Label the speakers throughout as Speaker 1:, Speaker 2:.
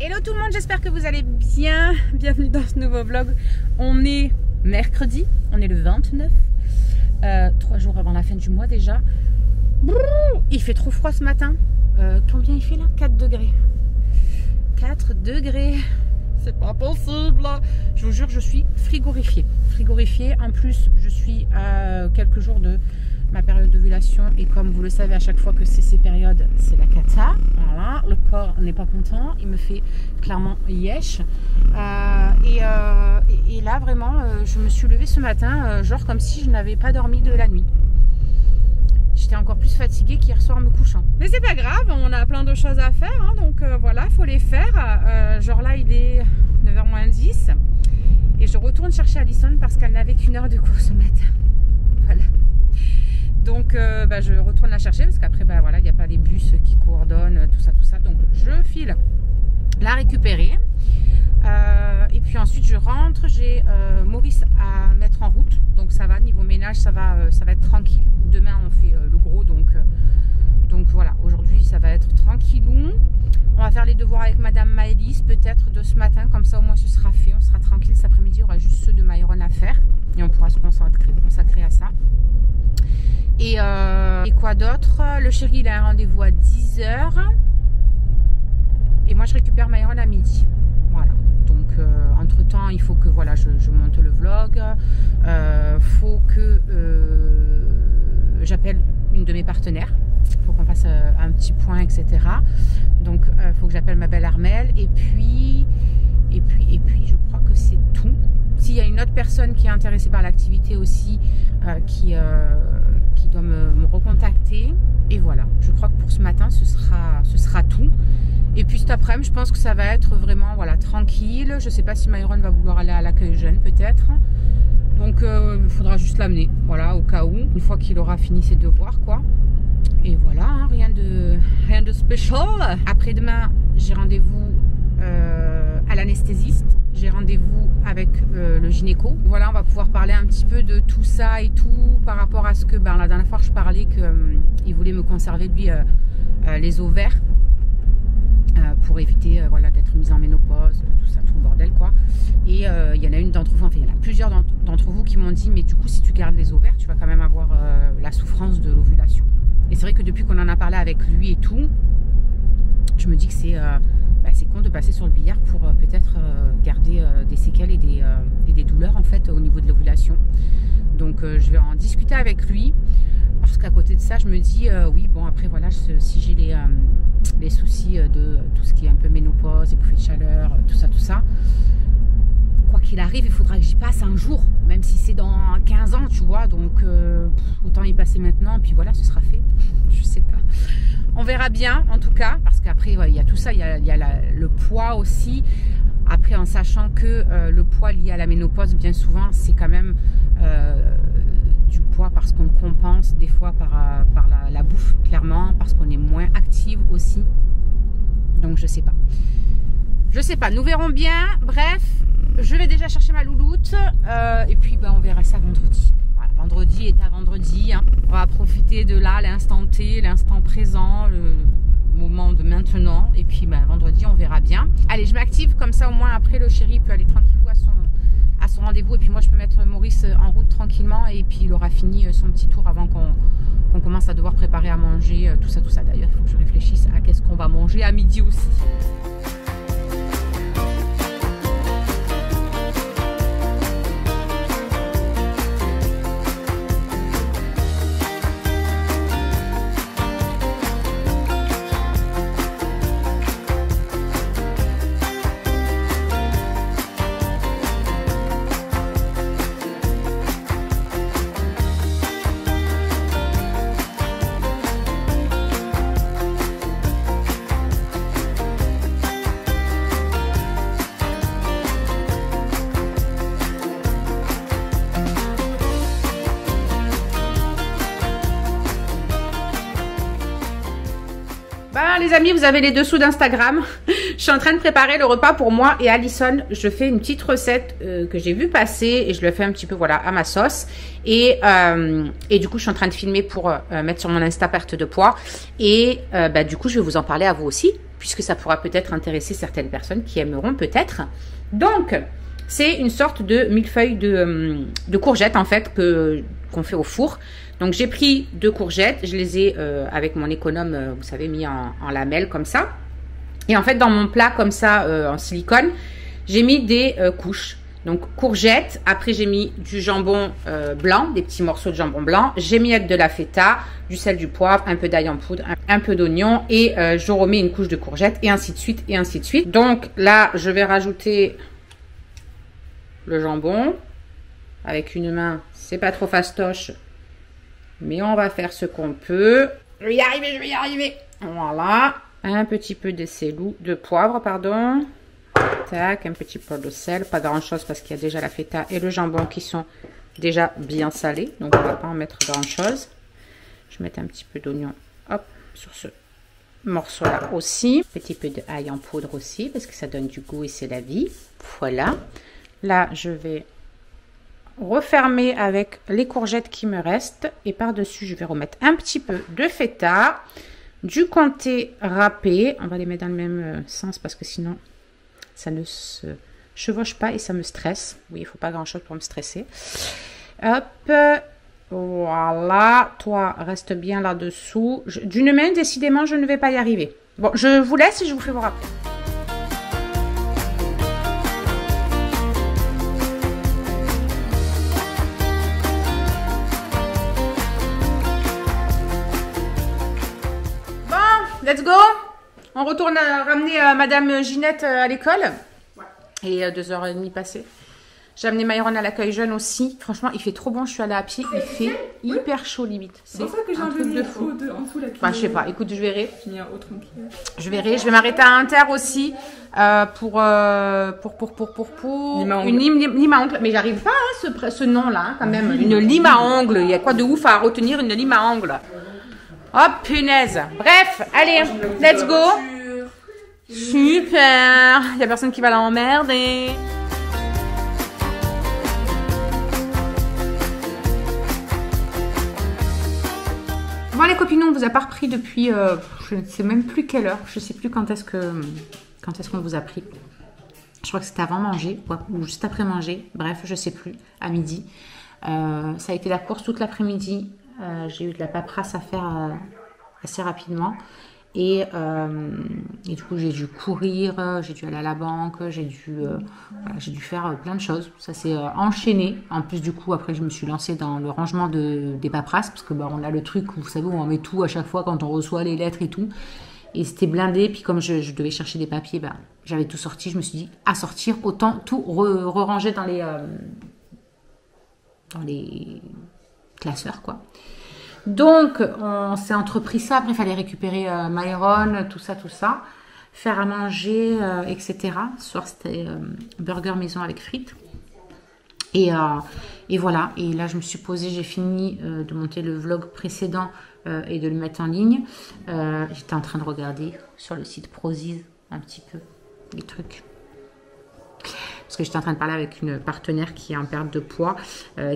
Speaker 1: Hello tout le monde, j'espère que vous allez bien. Bienvenue dans ce nouveau vlog. On est mercredi, on est le 29, 3 jours avant la fin du mois déjà. Il fait trop froid ce matin. Combien il fait là? 4 degrés. 4 degrés. C'est pas possible. Je vous jure, je suis frigorifiée. Frigorifiée. En plus, je suis à quelques jours de ma période d'ovulation. Et comme vous le savez, à chaque fois que c'est ces périodes, c'est la cata. Voilà, le corps n'est pas content. Il me fait clairement yesh. Et là, vraiment, je me suis levée ce matin, genre comme si je n'avais pas dormi de la nuit. J'étais encore plus fatiguée qu'hier soir en me couchant. Mais c'est pas grave, on a plein de choses à faire, hein, donc voilà, il faut les faire. Genre là, il est 9h moins 10 et je retourne chercher Alison parce qu'elle n'avait qu'une heure de cours ce matin. Voilà. Donc je retourne la chercher parce qu'après, voilà, il n'y a pas les bus qui coordonnent, tout ça. Donc je file la récupérer. Et puis ensuite je rentre, j'ai Maurice à mettre en route, donc ça va, niveau ménage ça va être tranquille. Demain on fait le gros, donc voilà, aujourd'hui ça va être tranquillou. On va faire les devoirs avec Madame Maëlys peut-être de ce matin, comme ça au moins ce sera fait, on sera tranquille. Cet après-midi il y aura juste ceux de Myron à faire et on pourra se consacrer à ça. Et quoi d'autre? Le chéri il a un rendez-vous à 10h et moi je récupère Myron à midi. Voilà, donc entre temps il faut que voilà, je monte le vlog, faut que j'appelle une de mes partenaires, faut qu'on fasse un petit point, etc. Donc faut que j'appelle ma belle Armelle et puis je crois que c'est tout. S'il y a une autre personne qui est intéressée par l'activité aussi, qui doit me recontacter. Et voilà, je crois que pour ce matin ce sera tout. Et puis cet après-midi, je pense que ça va être vraiment voilà, tranquille. Je ne sais pas si Myron va vouloir aller à l'accueil jeune peut-être. Donc il faudra juste l'amener, voilà, au cas où, une fois qu'il aura fini ses devoirs, quoi. Et voilà, hein, rien de spécial. Après-demain, j'ai rendez-vous à l'anesthésiste. J'ai rendez-vous avec le gynéco. Voilà, on va pouvoir parler un petit peu de tout ça et tout par rapport à ce que, la dernière fois, je parlais qu'il voulait me conserver, lui, les ovaires. Pour éviter voilà, d'être mise en ménopause, tout ça, tout le bordel quoi. Et il y en a une d'entre vous, enfin il y en a plusieurs d'entre vous qui m'ont dit mais du coup si tu gardes les ovaires tu vas quand même avoir la souffrance de l'ovulation. Et c'est vrai que depuis qu'on en a parlé avec lui et tout, je me dis que c'est con de passer sur le billard pour peut-être garder des séquelles et des douleurs en fait au niveau de l'ovulation. Donc je vais en discuter avec lui. Parce qu'à côté de ça, je me dis, oui, bon, après, voilà, si j'ai les soucis de tout ce qui est un peu ménopause, bouffées de chaleur, tout ça, quoi qu'il arrive, il faudra que j'y passe un jour, même si c'est dans 15 ans, tu vois, donc autant y passer maintenant, et puis voilà, ce sera fait, je sais pas. On verra bien, en tout cas, parce qu'après, il y a tout ça, il y a le poids aussi. Après, en sachant que le poids lié à la ménopause, bien souvent, c'est quand même du poids parce qu'on compense des fois par la bouffe, clairement, parce qu'on est moins active aussi. Donc, je sais pas, nous verrons bien. Bref, je vais déjà chercher ma louloute et puis on verra ça vendredi. Voilà, vendredi est à vendredi, hein. On va profiter de là, l'instant T, l'instant présent, le moment de maintenant, et puis vendredi on verra bien. Allez, je m'active comme ça au moins après le chéri peut aller tranquillement à son rendez-vous, et puis moi je peux mettre Maurice en route tranquillement, et puis il aura fini son petit tour avant qu'on commence à devoir préparer à manger, tout ça. D'ailleurs il faut que je réfléchisse à qu'est-ce qu'on va manger à midi aussi. Les amis, vous avez les dessous d'Instagram. Je suis en train de préparer le repas pour moi et Alison. Je fais une petite recette que j'ai vue passer et je le fais un petit peu voilà à ma sauce. Et du coup, je suis en train de filmer pour mettre sur mon Insta perte de poids. Et du coup, je vais vous en parler à vous aussi. puisque ça pourra peut-être intéresser certaines personnes qui aimeront peut-être. Donc, c'est une sorte de millefeuille de courgettes en fait qu'on fait au four. Donc, j'ai pris 2 courgettes, je les ai avec mon économe, vous savez, mis en lamelles comme ça. Et en fait, dans mon plat comme ça en silicone, j'ai mis des couches. Donc, courgettes. Après, j'ai mis du jambon blanc, des petits morceaux de jambon blanc. J'ai mis de la feta, du sel, du poivre, un peu d'ail en poudre, un peu d'oignon. Et je remets une couche de courgettes et ainsi de suite, et ainsi de suite. Donc, là, je vais rajouter le jambon. Avec une main, c'est pas trop fastoche. Mais on va faire ce qu'on peut. Je vais y arriver, je vais y arriver. Voilà. Un petit peu de poivre, pardon. Tac, un petit peu de sel. Pas grand chose parce qu'il y a déjà la feta et le jambon qui sont déjà bien salés. Donc, on ne va pas en mettre grand chose. Je vais mettre un petit peu d'oignon, hop, sur ce morceau-là aussi. Petit peu d'ail en poudre aussi parce que ça donne du goût et c'est la vie. Voilà. Là, je vais refermer avec les courgettes qui me restent. Et par-dessus, je vais remettre un petit peu de feta. Du comté râpé, on va les mettre dans le même sens parce que sinon ça ne se chevauche pas et ça me stresse. Oui, il ne faut pas grand chose pour me stresser. Hop, voilà, toi reste bien là-dessous. D'une main, décidément, je ne vais pas y arriver. Bon, je vous laisse et je vous fais voir après. Let's go. On retourne ramener Madame Ginette à l'école. Ouais. Et 2h30 passées. J'ai amené Myron à l'accueil jeune aussi. Franchement, il fait trop bon. Je suis allée à pied. Il fait hyper chaud limite. C'est pour ça que j'ai un truc de fou. En dessous, la je sais pas. Écoute, je verrai. Je verrai. Je vais m'arrêter à Inter aussi pour une lime à ongles. Mais j'arrive pas à ce nom-là hein, quand même. Une lime à ongles. Il y a quoi de ouf à retenir une lime à ongles? Oh punaise. Bref, allez, let's go. Super. Il n'y a personne qui va l'emmerder. Bon les copines, on vous a pas repris depuis, je ne sais même plus quelle heure. Je ne sais plus quand est-ce qu'on vous a pris. Je crois que c'était avant manger ou juste après manger. Bref, je ne sais plus, à midi. Ça a été la course toute l'après-midi. J'ai eu de la paperasse à faire assez rapidement et du coup j'ai dû courir, j'ai dû aller à la banque, j'ai dû faire plein de choses. Ça s'est enchaîné. En plus du coup après je me suis lancée dans le rangement des paperasses parce que on a le truc, vous savez, où on met tout à chaque fois quand on reçoit les lettres et tout. Et c'était blindé. Puis comme je devais chercher des papiers, j'avais tout sorti. Je me suis dit à sortir, autant tout re-ranger dans les classeurs quoi. Donc on s'est entrepris ça. Après il fallait récupérer Myron, tout ça, faire à manger, etc. Ce soir c'était burger maison avec frites. Et voilà. Et là je me suis posée, j'ai fini de monter le vlog précédent et de le mettre en ligne. J'étais en train de regarder sur le site Prozis un petit peu les trucs. Parce que j'étais en train de parler avec une partenaire qui est en perte de poids,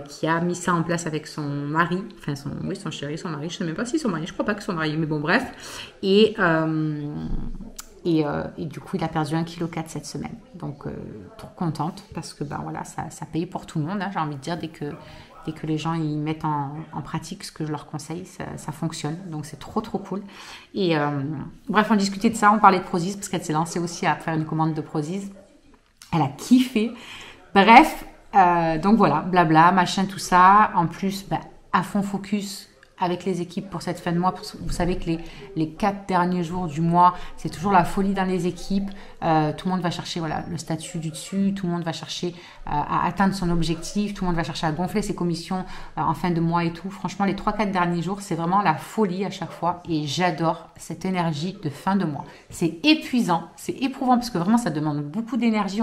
Speaker 1: qui a mis ça en place avec son mari, enfin son chéri, son mari, je ne sais même pas si son mari, je crois pas que son mari, mais bon bref. Et du coup, il a perdu 1,4 kg cette semaine. Donc, trop contente parce que voilà, ça paye pour tout le monde. Hein, j'ai envie de dire, dès que les gens ils mettent en pratique ce que je leur conseille, ça fonctionne. Donc, c'est trop cool. Et bref, on discutait de ça, on parlait de Prozis parce qu'elle s'est lancée aussi à faire une commande de Prozis. Elle a kiffé. Bref, donc voilà, blabla, machin, tout ça. En plus, à fond focus avec les équipes pour cette fin de mois. Vous savez que les 4 derniers jours du mois, c'est toujours la folie dans les équipes. Tout le monde va chercher le statut du dessus. Tout le monde va chercher à atteindre son objectif. Tout le monde va chercher à gonfler ses commissions en fin de mois et tout. Franchement, les 3-4 derniers jours, c'est vraiment la folie à chaque fois. Et j'adore cette énergie de fin de mois. C'est épuisant, c'est éprouvant parce que vraiment, ça demande beaucoup d'énergie.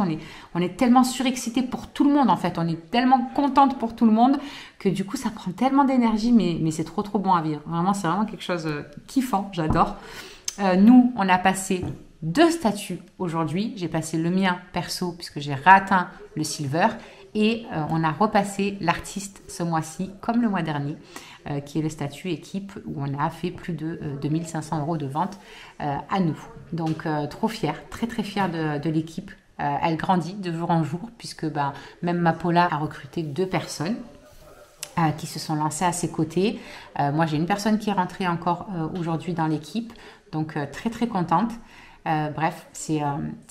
Speaker 1: On est tellement surexcité pour tout le monde en fait. On est tellement contente pour tout le monde que du coup, ça prend tellement d'énergie, mais c'est trop bon à vivre. Vraiment, c'est vraiment quelque chose kiffant, j'adore. Nous, on a passé 2 statuts aujourd'hui. J'ai passé le mien perso puisque j'ai réatteint le silver Et on a repassé l'artiste ce mois-ci, comme le mois dernier, qui est le statut équipe, où on a fait plus de 2500 € de vente à nous. Donc trop fière, très très fière de l'équipe. Elle grandit de jour en jour, puisque même Mapola a recruté 2 personnes qui se sont lancées à ses côtés. Moi, j'ai une personne qui est rentrée encore aujourd'hui dans l'équipe, donc très très contente. Bref, c'est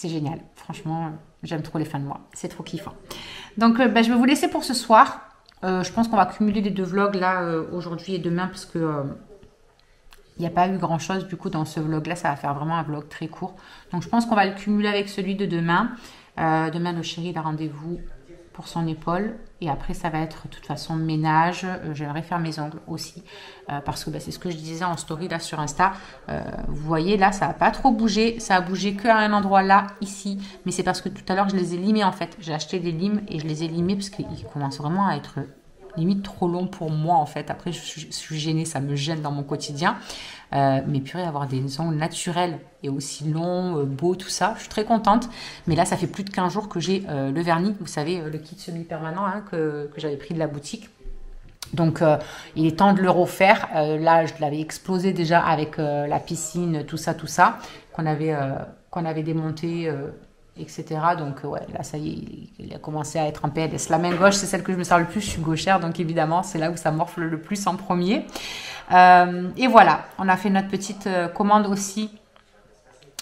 Speaker 1: génial. Franchement, j'aime trop les fins de mois. C'est trop kiffant. Donc, je vais vous laisser pour ce soir. Je pense qu'on va cumuler les 2 vlogs là aujourd'hui et demain parce que il n'y a pas eu grand chose du coup dans ce vlog là. Ça va faire vraiment un vlog très court. Donc, je pense qu'on va le cumuler avec celui de demain. Demain, le chéri a rendez-vous pour son épaule. Et après, ça va être de toute façon ménage. J'aimerais faire mes ongles aussi. Parce que c'est ce que je disais en story là sur Insta. Vous voyez là, ça n'a pas trop bougé. Ça a bougé qu'à un endroit là, ici. Mais c'est parce que tout à l'heure, je les ai limés en fait. J'ai acheté des limes et je les ai limés parce qu'ils commencent vraiment à être limite trop longs pour moi en fait. Après, je suis gênée. Ça me gêne dans mon quotidien. Mais purée, avoir des ongles naturels et aussi longs, beaux, tout ça, je suis très contente. Mais là, ça fait plus de 15 jours que j'ai le vernis, vous savez, le kit semi-permanent que j'avais pris de la boutique. Donc, il est temps de le refaire. Là, je l'avais explosé déjà avec la piscine, tout ça, qu'on avait démonté, etc. Donc, ouais, là, ça y est, il a commencé à être en PLS. La main gauche, c'est celle que je me sers le plus. Je suis gauchère, donc évidemment, c'est là où ça morfle le plus en premier. Et voilà, on a fait notre petite commande aussi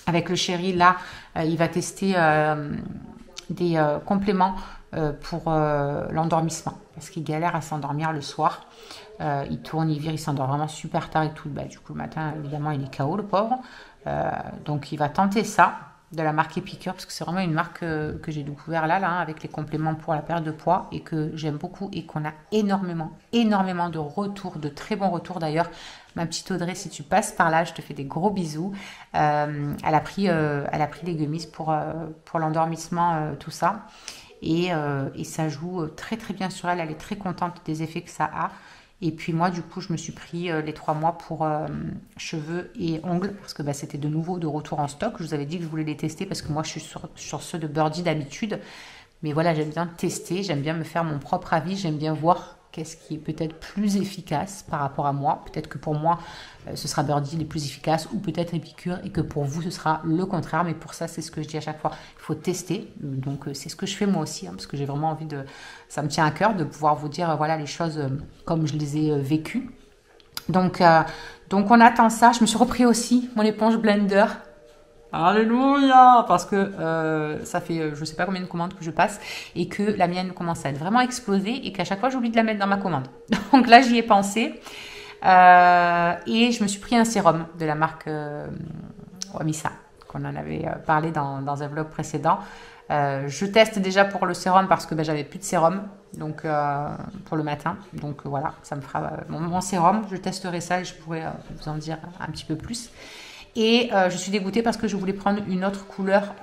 Speaker 1: avec le chéri. Là, il va tester des compléments pour l'endormissement parce qu'il galère à s'endormir le soir. Il tourne, il vire, il s'endort vraiment super tard et tout. Du coup, le matin, évidemment, il est KO, le pauvre. Donc, il va tenter ça de la marque Epicure parce que c'est vraiment une marque que j'ai découvert là avec les compléments pour la perte de poids et que j'aime beaucoup et qu'on a énormément de retours, de très bons retours d'ailleurs. Ma petite Audrey, si tu passes par là, je te fais des gros bisous. Elle a pris les gummies pour l'endormissement, tout ça. Et ça joue très très bien sur elle. Elle est très contente des effets que ça a. Et puis moi, du coup, je me suis pris les 3 mois pour cheveux et ongles parce que c'était de nouveau de retour en stock. Je vous avais dit que je voulais les tester parce que moi, je suis sur ceux de Birdie d'habitude. Mais voilà, j'aime bien tester, j'aime bien me faire mon propre avis, j'aime bien voir qu'est-ce qui est peut-être plus efficace par rapport à moi. Peut-être que pour moi, ce sera Birdie les plus efficaces ou peut-être Epicure et que pour vous, ce sera le contraire. Mais pour ça, c'est ce que je dis à chaque fois. Il faut tester. Donc, c'est ce que je fais moi aussi parce que j'ai vraiment envie de... Ça me tient à cœur de pouvoir vous dire voilà les choses comme je les ai vécues. Donc, on attend ça. Je me suis repris aussi mon éponge blender. Alléluia! Parce que ça fait je sais pas combien de commandes que je passe et que la mienne commence à être vraiment explosée et qu'à chaque fois j'oublie de la mettre dans ma commande. Donc là j'y ai pensé et je me suis pris un sérum de la marque Wamisa qu'on en avait parlé dans un vlog précédent. Je teste déjà pour le sérum parce que j'avais plus de sérum donc pour le matin. Donc voilà, ça me fera mon sérum. Je testerai ça et je pourrai vous en dire un petit peu plus. Et je suis dégoûtée parce que je voulais prendre une autre couleur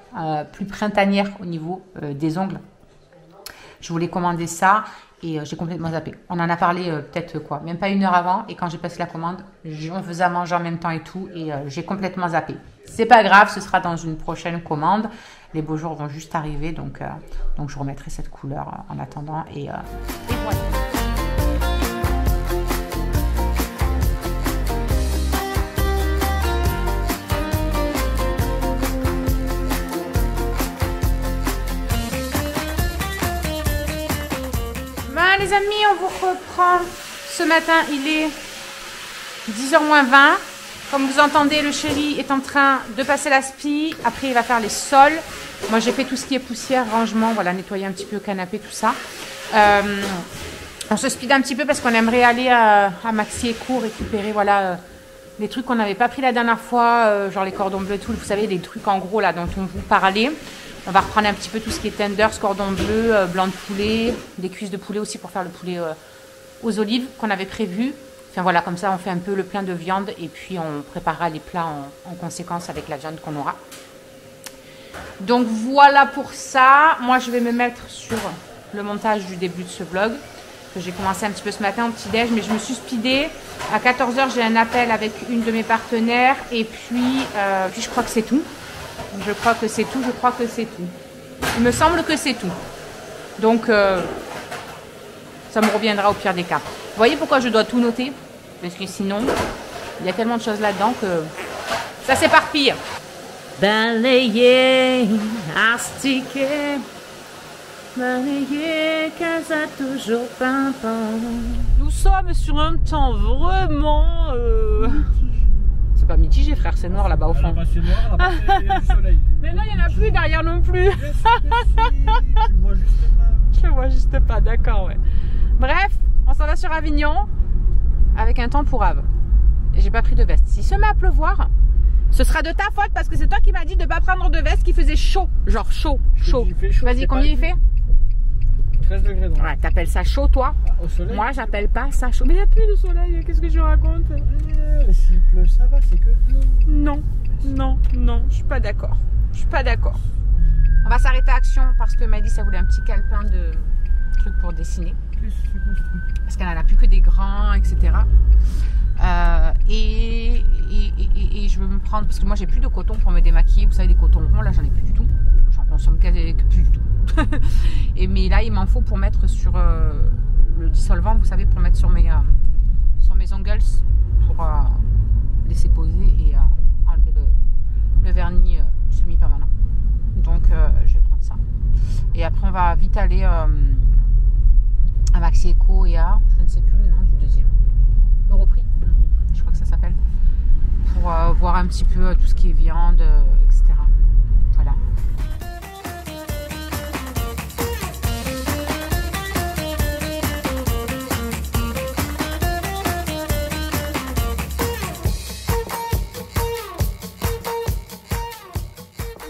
Speaker 1: plus printanière au niveau des ongles. Je voulais commander ça et j'ai complètement zappé. On en a parlé peut-être même pas 1 heure avant. Et quand j'ai passé la commande, on faisait à manger en même temps et tout. Et j'ai complètement zappé. C'est pas grave, ce sera dans une prochaine commande. Les beaux jours vont juste arriver. Donc je remettrai cette couleur en attendant. Et voilà. Les amis, on vous reprend ce matin, il est 10h moins 20. Comme vous entendez, le chéri est en train de passer la spie. Après, il va faire les sols. Moi, j'ai fait tout ce qui est poussière, rangement, voilà, nettoyer un petit peu le canapé, tout ça. On se speed un petit peu parce qu'on aimerait aller à Maxi Eco récupérer, voilà, les trucs qu'on n'avait pas pris la dernière fois, genre les cordons bleus, tout, vous savez, les trucs en gros là dont on vous parlait. On va reprendre un petit peu tout ce qui est tenders, cordon bleu, blanc de poulet, des cuisses de poulet aussi pour faire le poulet aux olives qu'on avait prévu. Enfin voilà, comme ça on fait un peu le plein de viande et puis on préparera les plats en conséquence avec la viande qu'on aura. Donc voilà pour ça. Moi je vais me mettre sur le montage du début de ce vlog. J'ai commencé un petit peu ce matin au petit-déj, mais je me suis speedée. À 14 h, j'ai un appel avec une de mes partenaires et puis je crois que c'est tout. Il me semble que c'est tout. Donc, ça me reviendra au pire des cas. Vous voyez pourquoi je dois tout noter? Parce que sinon, il y a tellement de choses là-dedans que ça s'éparpille. Balayer, astiquer, balayer, casa toujours pimpant. Nous sommes sur un temps vraiment... C'est pas mitigé, frère, c'est noir là-bas au fond.
Speaker 2: Là-bas c'est noir, là-bas il y a du soleil.
Speaker 1: Mais non, il n'y en a plus derrière non plus.
Speaker 2: Tu vois juste pas.
Speaker 1: Je le vois juste pas, d'accord, ouais. Bref, on s'en va sur Avignon avec un temps pourrave. Et j'ai pas pris de veste. S'il se met à pleuvoir, ce sera de ta faute parce que c'est toi qui m'as dit de pas prendre de veste, qu'il faisait chaud. Genre chaud, chaud. Vas-y, combien il fait?
Speaker 2: 13 degrés donc.
Speaker 1: Ouais, t'appelles ça chaud toi?
Speaker 2: Au soleil.
Speaker 1: Moi, j'appelle pas ça chaud. Mais il n'y a plus de soleil, qu'est-ce que je raconte?
Speaker 2: S'il pleut, ça va, c'est que de l'eau.
Speaker 1: Non, non, non, je suis pas d'accord. Je suis pas d'accord. On va s'arrêter à Action parce que Maëlys, ça voulait un petit calepin de trucs pour dessiner.
Speaker 2: Qu'est-ce que c'est construit?
Speaker 1: Parce qu'elle n'en a plus que des grands, etc. Et je veux me prendre, parce que moi j'ai plus de coton pour me démaquiller, vous savez, des cotons ronds, là j'en ai plus du tout. J'en consomme que plus du tout. Mais là il m'en faut pour mettre sur le dissolvant, vous savez, pour mettre sur mes ongles, pour laisser poser et enlever le vernis semi-permanent. Donc je vais prendre ça. Et après on va vite aller à Maxi Eco et à, je ne sais plus le nom du deuxième, Europrix, je crois que ça s'appelle, pour voir un petit peu tout ce qui est viande, etc. Voilà.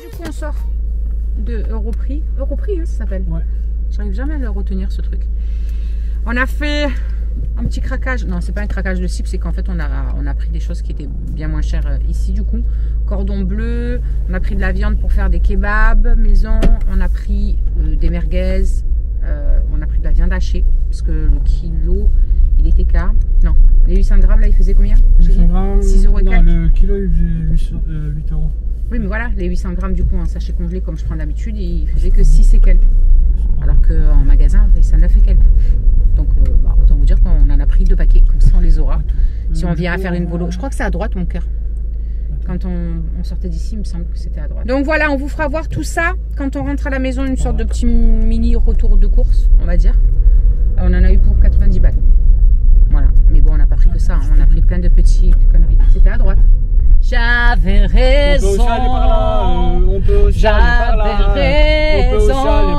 Speaker 1: Du coup on sort de Europrix, hein, ça s'appelle.
Speaker 2: Ouais.
Speaker 1: J'arrive jamais à le retenir ce truc. On a fait un petit craquage. Non, c'est pas un craquage de cible, c'est qu'en fait on a pris des choses qui étaient bien moins chères ici du coup. Cordon bleu, on a pris de la viande pour faire des kebabs maison, on a pris des merguez, on a pris de la viande hachée parce que le kilo il était qu'à... Non, les 800 grammes là il faisait combien?
Speaker 2: 800 grammes.
Speaker 1: 6 € et
Speaker 2: non,
Speaker 1: quelques.
Speaker 2: le kilo il faisait 8 €.
Speaker 1: Oui mais voilà, les 800 grammes du coup en sachet congelé comme je prends d'habitude, il faisait que 6 et quelques. Alors qu'en magasin on paye ça 9 et quelques. Donc autant vous dire qu'on en a pris 2 paquets, comme ça on les aura. Si on vient à faire une bolo. Je crois que c'est à droite mon cœur. Quand on sortait d'ici, il me semble que c'était à droite. Donc voilà, on vous fera voir tout ça quand on rentre à la maison, une sorte de petit mini retour de course, on va dire. On en a eu pour 90 balles. Voilà. Mais bon, on n'a pas pris que ça, hein. On a pris plein de petites conneries. C'était à droite. J'avais raison.
Speaker 2: On peut aussi aller par là. On peut aussi aller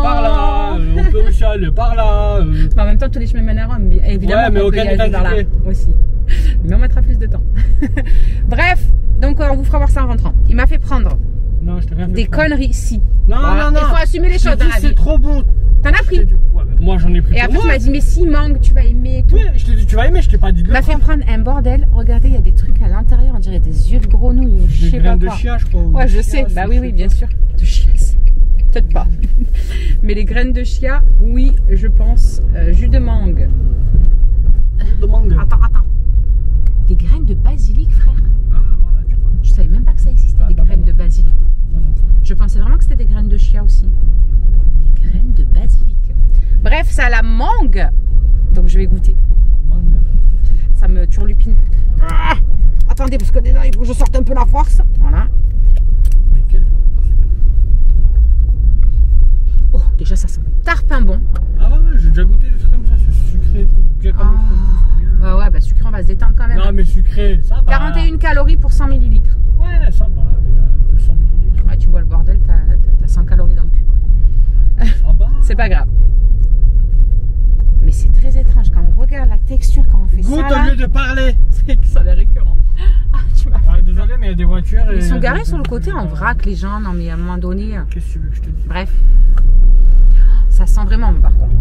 Speaker 2: par là. On peut aussi aller par là.
Speaker 1: Mais en même temps, tous les chemins mènent à Rome. Évidemment,
Speaker 2: ouais, mais
Speaker 1: on peut y aller par là aussi. Mais on mettra plus de temps. Bref, donc on vous fera voir ça en rentrant. Il m'a fait prendre
Speaker 2: non, je t'ai rien fait
Speaker 1: des conneries, si.
Speaker 2: Non,
Speaker 1: voilà.
Speaker 2: non.
Speaker 1: Il faut assumer les choses dans la vie.
Speaker 2: C'est trop bon.
Speaker 1: T'en as pris?
Speaker 2: Ouais, moi j'en ai pris.
Speaker 1: Et après, tu m'as dit, mais s'il manque, tu vas aimer. Tout.
Speaker 2: Oui, je t'ai dit, tu vas aimer, je t'ai pas dit de le
Speaker 1: m'a fait prendre un bordel. Regardez, il y a des trucs à l'intérieur, on dirait des yeux de grenouille.
Speaker 2: Des graines de chia, je crois.
Speaker 1: Ouais, je sais. Bah oui, bien sûr. De chia, peut-être pas. Mais les graines de chia, oui, je pense. Jus de mangue.
Speaker 2: Jus de mangue.
Speaker 1: Attends. Des graines de basilic, frère.
Speaker 2: Ah, voilà, tu vois.
Speaker 1: Je savais même pas que ça existait, des graines de basilic. Je pensais vraiment que c'était des graines de chia aussi. Des graines de basilic. Bref, ça a la mangue. Donc je vais goûter. Ça me turlupine. Ah, attendez, parce que déjà, il faut que je sorte un peu la force. Voilà.
Speaker 2: Mais quel...
Speaker 1: Oh, déjà ça sent tarpin bon.
Speaker 2: Ah ouais, j'ai déjà goûté des trucs comme ça, sucré.
Speaker 1: Ouais, bah sucré, on va se détendre quand même.
Speaker 2: Non, mais sucré, ça va.
Speaker 1: 41 calories pour 100 ml.
Speaker 2: Ouais, ça va, il y a 200 ml.
Speaker 1: Ouais, tu bois le bordel, t'as 100 calories dans le cul, quoi.
Speaker 2: Ah bah.
Speaker 1: C'est pas grave. Mais c'est très étrange quand on regarde la texture, quand on fait ça.
Speaker 2: Goûte au lieu de parler.
Speaker 1: C'est que ça a l'air récurrent. Ah, tu m'as fait.
Speaker 2: Désolé, mais il y a des voitures.
Speaker 1: Ils sont garés sur le côté en vrac, les gens. Non, mais à un moment donné.
Speaker 2: Qu'est-ce que tu veux que je te dise?
Speaker 1: Bref. Ça sent vraiment, par contre.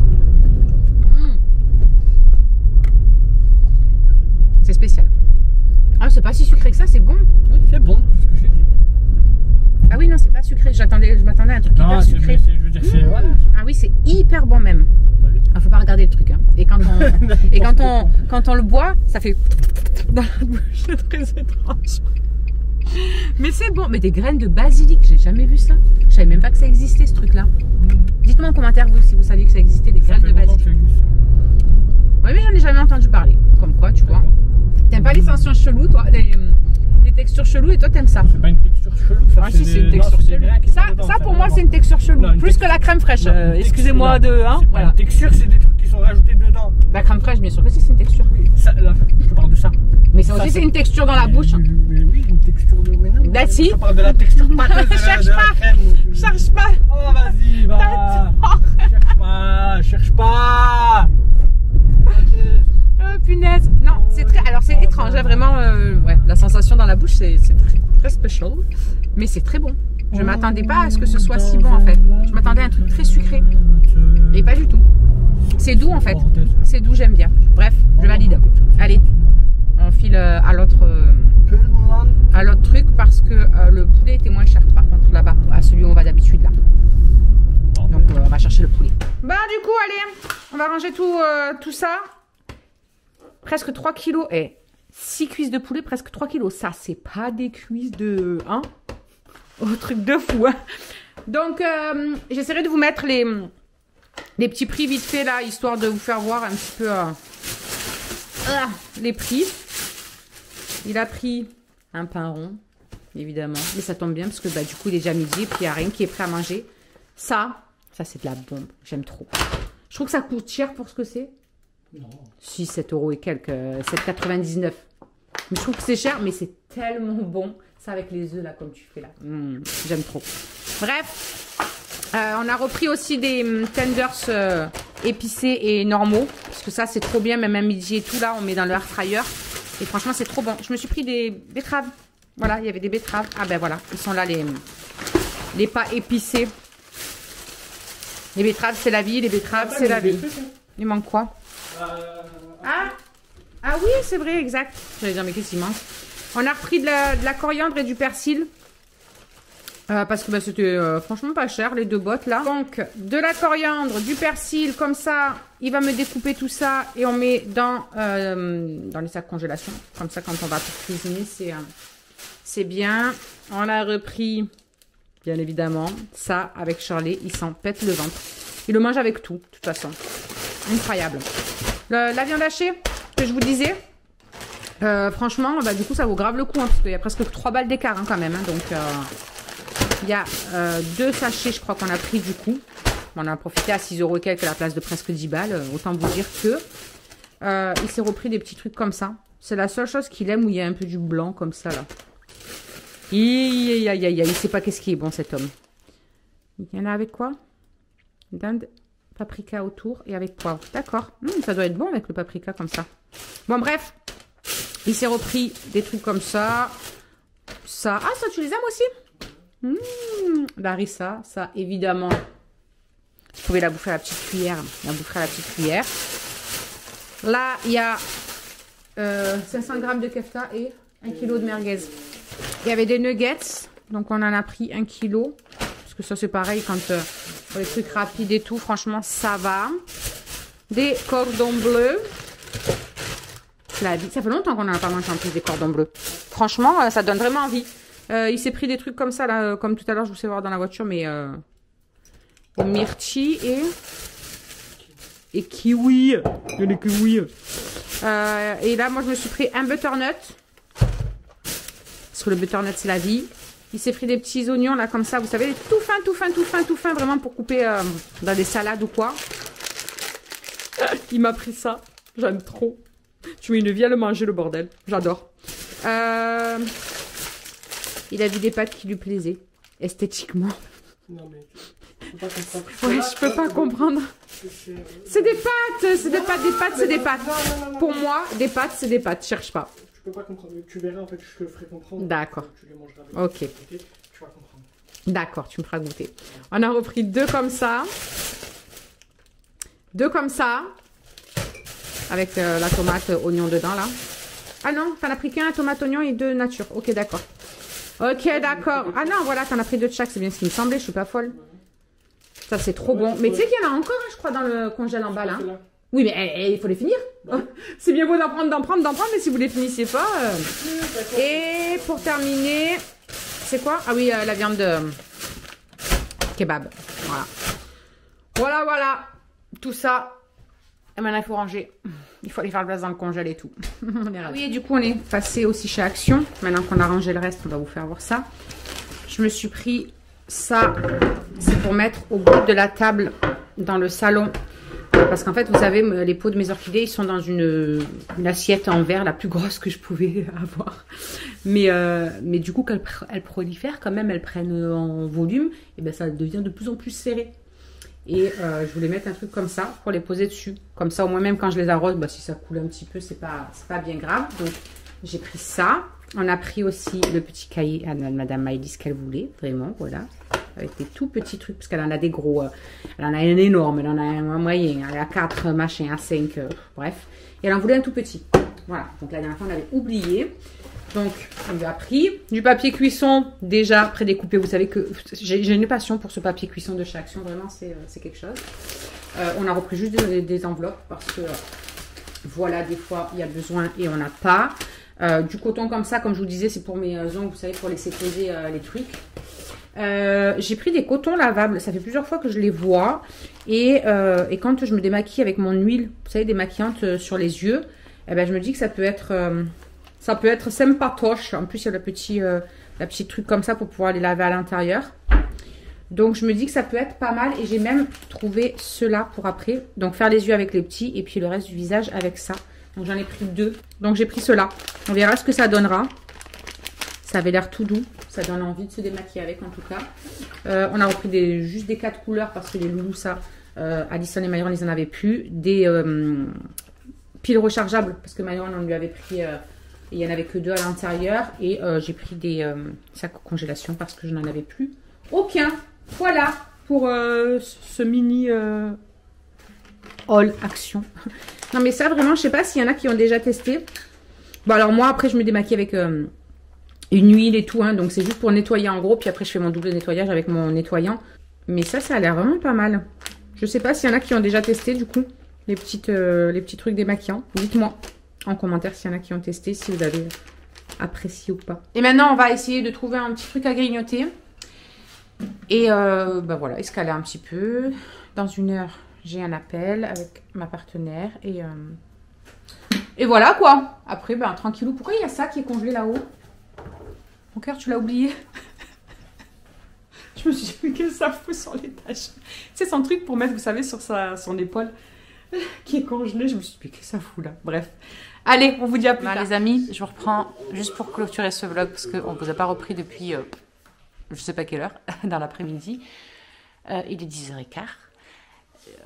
Speaker 1: C'est spécial. Ah, c'est pas si sucré que ça, c'est bon.
Speaker 2: Oui, c'est bon, c'est ce que je t'ai dit.
Speaker 1: Ah oui, non, c'est pas sucré. Je m'attendais à un truc hyper sucré.
Speaker 2: Je veux dire, c'est. Voilà.
Speaker 1: Ah oui, c'est hyper bon même.
Speaker 2: Bah oui.
Speaker 1: Il faut pas regarder le truc. Hein. Et quand on le boit, ça fait dans la bouche. C'est très étrange. Mais c'est bon. Mais des graines de basilic, j'ai jamais vu ça. Je savais même pas que ça existait ce truc-là. Dites-moi en commentaire commentaire, vous, si vous saviez que ça existait, des graines de basilic. Oui, mais j'en ai jamais entendu parler. Comme quoi, tu vois. T'aimes pas les sensations cheloues, toi, les textures cheloues, et toi, t'aimes ça.
Speaker 2: C'est pas une texture chelou, ça.
Speaker 1: Ah, si, c'est une texture chelou. Ça, pour moi, c'est une texture chelou. Non, plus que la crème fraîche. Excusez-moi de. Hein,
Speaker 2: voilà. Une texture, c'est des trucs qui sont rajoutés dedans.
Speaker 1: La crème fraîche, bien sûr que si, c'est une texture.
Speaker 2: Oui, ça, là, je te parle de ça.
Speaker 1: Mais ça aussi, c'est une texture dans la bouche.
Speaker 2: Mais oui, une texture de.
Speaker 1: Bah, si.
Speaker 2: Je parle de la texture pâteuse de la crème.
Speaker 1: Cherche pas.
Speaker 2: Oh, vas-y, va. Cherche pas.
Speaker 1: Oh, punaise. Non, c'est très. Alors, c'est étrange, hein, vraiment. Ouais, la sensation dans la bouche, c'est très, très special. Mais c'est très bon. Je m'attendais pas à ce que ce soit si bon, en fait. Je m'attendais à un truc très sucré. Et pas du tout. C'est doux, en fait. C'est doux, j'aime bien. Bref, je valide. Allez, on file à l'autre truc parce que le poulet était moins cher, par contre, là-bas, à celui où on va d'habitude, là. Donc, on va chercher le poulet. Bah, du coup, allez, on va ranger tout ça. Presque 3 kilos. Et 6 cuisses de poulet, presque 3 kilos. Ça, c'est pas des cuisses de... Hein? Oh, truc de fou, hein? Donc, j'essaierai de vous mettre les petits prix vite fait, là, histoire de vous faire voir un petit peu les prix. Il a pris un pain rond, évidemment. Mais ça tombe bien, parce que, bah, du coup, il est déjà midi, et puis il n'y a rien qui est prêt à manger. Ça c'est de la bombe. J'aime trop. Je trouve que ça coûte cher pour ce que c'est.
Speaker 2: Non.
Speaker 1: Si, 7 € et quelques, 7,99. Mais je trouve que c'est cher, mais c'est tellement bon. Ça avec les œufs, là, comme tu fais là. J'aime trop. Bref, on a repris aussi des tenders épicés et normaux. Parce que ça, c'est trop bien, même à midi et tout, là, on met dans le air fryer. Et franchement, c'est trop bon. Je me suis pris des betteraves. Voilà, il y avait des betteraves. Ah ben voilà, ils sont là, les pas épicés. Les betteraves, c'est la vie. Les betteraves, c'est la vie. Il manque quoi? Ah oui, c'est vrai, exact. J'allais dire, mais qu'est-ce qu'il manque? On a repris de la coriandre et du persil. Parce que bah, c'était franchement pas cher, les deux bottes là. Donc, de la coriandre, du persil, comme ça. Il va me découper tout ça et on met dans les sacs congélation. Comme ça, quand on va pour cuisiner, c'est bien. On a repris, bien évidemment, ça avec Charlie. Il s'en pète le ventre. Il le mange avec tout, de toute façon. Incroyable. La viande hachée, que je vous disais, franchement, bah, du coup, ça vaut grave le coup. Hein, parce qu'il y a presque 3 balles d'écart hein, quand même. Hein, donc, il y a 2 sachets, je crois, qu'on a pris du coup. On a profité à 6 € et quelques à la place de presque 10 balles. Autant vous dire que il s'est repris des petits trucs comme ça. C'est la seule chose qu'il aime où il y a un peu du blanc comme ça, là. Il sait pas qu'est-ce qui est bon, cet homme. Il y en a avec quoi? Dinde, paprika autour et avec poivre. D'accord. Ça doit être bon avec le paprika comme ça. Bon, bref. Il s'est repris des trucs comme ça. Ça. Ah, ça, tu les aimes aussi? La harissa, ça, évidemment. Vous pouvez la bouffer à la petite cuillère. La bouffer à la petite cuillère. Là, il y a 500 g de kefta et 1 kg de merguez. Il y avait des nuggets. Donc, on en a pris 1 kg. Parce que ça, c'est pareil quand pour les trucs rapides et tout. Franchement, ça va. Des cordons bleus. La vie. Ça fait longtemps qu'on n'en a pas mangé en plus des cordons bleus. Franchement, ça donne vraiment envie. Il s'est pris des trucs comme ça, là, comme tout à l'heure, je vous sais voir dans la voiture, mais myrtille et kiwi. Il y a les kiwis. Et là, moi, je me suis pris un butternut. Parce que le butternut, c'est la vie. Il s'est pris des petits oignons, là, comme ça, vous savez, tout fin, vraiment pour couper dans des salades ou quoi. Il m'a pris ça. J'aime trop. Tu mets une vie à le manger, le bordel. J'adore. Il a vu des pâtes qui lui plaisaient. Esthétiquement.
Speaker 2: Non, mais je peux pas comprendre.
Speaker 1: Ouais, je peux pas comprendre. C'est des pâtes. C'est des pâtes, c'est des pâtes. Pour moi, des pâtes, c'est des pâtes. Cherche pas.
Speaker 2: Je peux pas comprendre. Tu verras, en fait, je te ferai comprendre.
Speaker 1: D'accord.
Speaker 2: Tu les mangeras avec.
Speaker 1: Ok.
Speaker 2: Tu vas comprendre.
Speaker 1: D'accord, tu me feras goûter. On a repris 2 comme ça. 2 comme ça. Avec la tomate, oignon dedans, là. Ah non, t'en as pris qu'un, tomate, oignon et 2 nature. Ok, d'accord. Ok, d'accord. Ah non, voilà, t'en as pris 2 de chaque. C'est bien ce qui me semblait, je suis pas folle. Ça, c'est trop bon. Mais tu sais qu'il y en a encore, hein, je crois, dans le congèle en bas, là. Oui, mais il faut les finir. C'est bien beau d'en prendre, mais si vous les finissez pas... Et pour terminer, c'est quoi? Ah oui, la viande de kebab. Voilà. Voilà, voilà. Tout ça. Et maintenant, il faut ranger. Il faut aller faire le place dans le congèle et tout. Oui, et du coup, on est passé aussi chez Action. Maintenant qu'on a rangé le reste, on va vous faire voir ça. Je me suis pris ça. C'est pour mettre au bout de la table dans le salon. Parce qu'en fait, vous savez, les pots de mes orchidées, ils sont dans une assiette en verre, la plus grosse que je pouvais avoir. Mais du coup, qu'elles prolifèrent, quand même, elles prennent en volume, et ben ça devient de plus en plus serré. Et je voulais mettre un truc comme ça pour les poser dessus. Comme ça, au moins, même quand je les arrose, bah, si ça coule un petit peu, c'est pas bien grave. Donc, j'ai pris ça. On a pris aussi le petit cahier à Madame Maëlys qu'elle voulait, vraiment, voilà. Avec des tout petits trucs, parce qu'elle en a des gros. Elle en a un énorme, elle en a un moyen, elle a 4 machins, à 5, bref. Et elle en voulait un tout petit. Voilà, donc la dernière fois, on avait oublié. Donc, on lui a pris du papier cuisson déjà prédécoupé. Vous savez que j'ai une passion pour ce papier cuisson de chez Action. Vraiment, c'est quelque chose. On a repris juste des enveloppes parce que, voilà, des fois, il y a besoin et on n'a pas. Du coton comme ça, comme je vous disais, c'est pour mes ongles, vous savez, pour laisser poser les trucs. J'ai pris des cotons lavables. Ça fait plusieurs fois que je les vois. Et quand je me démaquille avec mon huile, vous savez, démaquillante sur les yeux, eh ben, je me dis que ça peut être sympatoche. En plus, il y a la petite truc comme ça pour pouvoir les laver à l'intérieur. Donc, je me dis que ça peut être pas mal. Et j'ai même trouvé ceux-là pour après. Donc, faire les yeux avec les petits et puis le reste du visage avec ça. Donc, j'en ai pris 2. Donc, j'ai pris ceux-là. On verra ce que ça donnera. Ça avait l'air tout doux. Ça donne envie de se démaquiller avec, en tout cas. On a repris juste des 4 couleurs parce que les loulous, ça, Alison et Myron, ils en avaient plus. Des piles rechargeables parce que Myron, on lui avait pris... il n'y en avait que 2 à l'intérieur. Et j'ai pris des sacs congélation parce que je n'en avais plus aucun. Voilà pour ce mini haul Action. Non mais ça vraiment, je sais pas s'il y en a qui ont déjà testé. Bon alors moi après je me démaquille avec une huile et tout. Hein, donc c'est juste pour nettoyer en gros. Puis après je fais mon double nettoyage avec mon nettoyant. Mais ça a l'air vraiment pas mal. Je sais pas s'il y en a qui ont déjà testé du coup. Les petits trucs démaquillants. Dites-moi en commentaire s'il y en a qui ont testé, si vous avez apprécié ou pas. Et maintenant, on va essayer de trouver un petit truc à grignoter. Et bah voilà, escaler un petit peu. Dans 1 heure, j'ai un appel avec ma partenaire. Et voilà quoi. Après, ben tranquillou. Pourquoi il y a ça qui est congelé là-haut? Mon cœur, tu l'as oublié. Je me suis dit, mais qu'est-ce que ça fout sur l'étage? C'est son truc pour mettre, vous savez, sur son épaule qui est congelé. Je me suis dit, mais qu'est-ce que ça fout là? Bref. Allez, on vous dit à plus tard. Les amis, je vous reprends juste pour clôturer ce vlog parce qu'on ne vous a pas repris depuis je sais pas quelle heure, dans l'après-midi. Il est 10h15.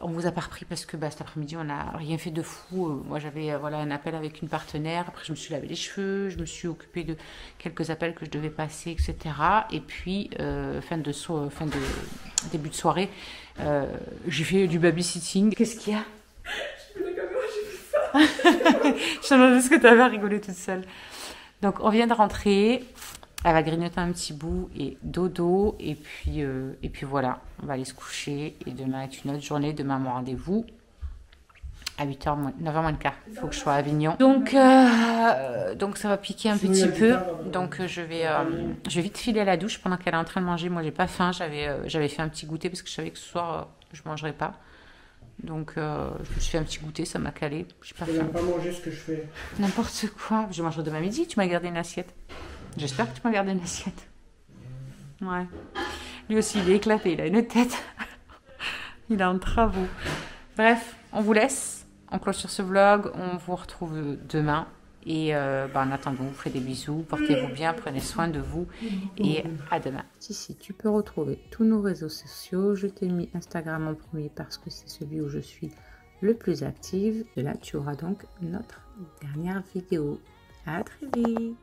Speaker 1: On vous a pas repris parce que cet après-midi, on n'a rien fait de fou. Moi, j'avais voilà, un appel avec une partenaire. Après, je me suis lavé les cheveux. Je me suis occupée de quelques appels que je devais passer, etc. Et puis, début de soirée, j'ai fait du babysitting. Qu'est-ce qu'il y a? Je te demandais ce que tu avais à rigoler toute seule. Donc, on vient de rentrer. Elle va grignoter un petit bout et dodo. Et puis voilà, on va aller se coucher. Et demain est une autre journée. Demain, mon rendez-vous à 9h moins le quart. Il faut que je sois à Avignon. Donc ça va piquer un petit peu. Donc, je vais vite filer à la douche pendant qu'elle est en train de manger. Moi, j'ai pas faim. J'avais fait un petit goûter parce que je savais que ce soir, je mangerais pas. Donc, je me suis fait un petit goûter, ça m'a calé. Je n'aime
Speaker 2: pas manger ce que je fais.
Speaker 1: N'importe quoi. Je mangerai demain midi. Tu m'as gardé une assiette. J'espère que tu m'as gardé une assiette. Ouais. Lui aussi, il est éclaté. Il a une tête. Il est en travaux. Bref, on vous laisse. On clôt sur ce vlog. On vous retrouve demain. Et en attendant, on vous fait des bisous. Portez-vous bien. Prenez soin de vous. Et à demain. Ici, tu peux retrouver tous nos réseaux sociaux. Je t'ai mis Instagram en premier parce que c'est celui où je suis le plus active. Et là, tu auras donc notre dernière vidéo. À très vite.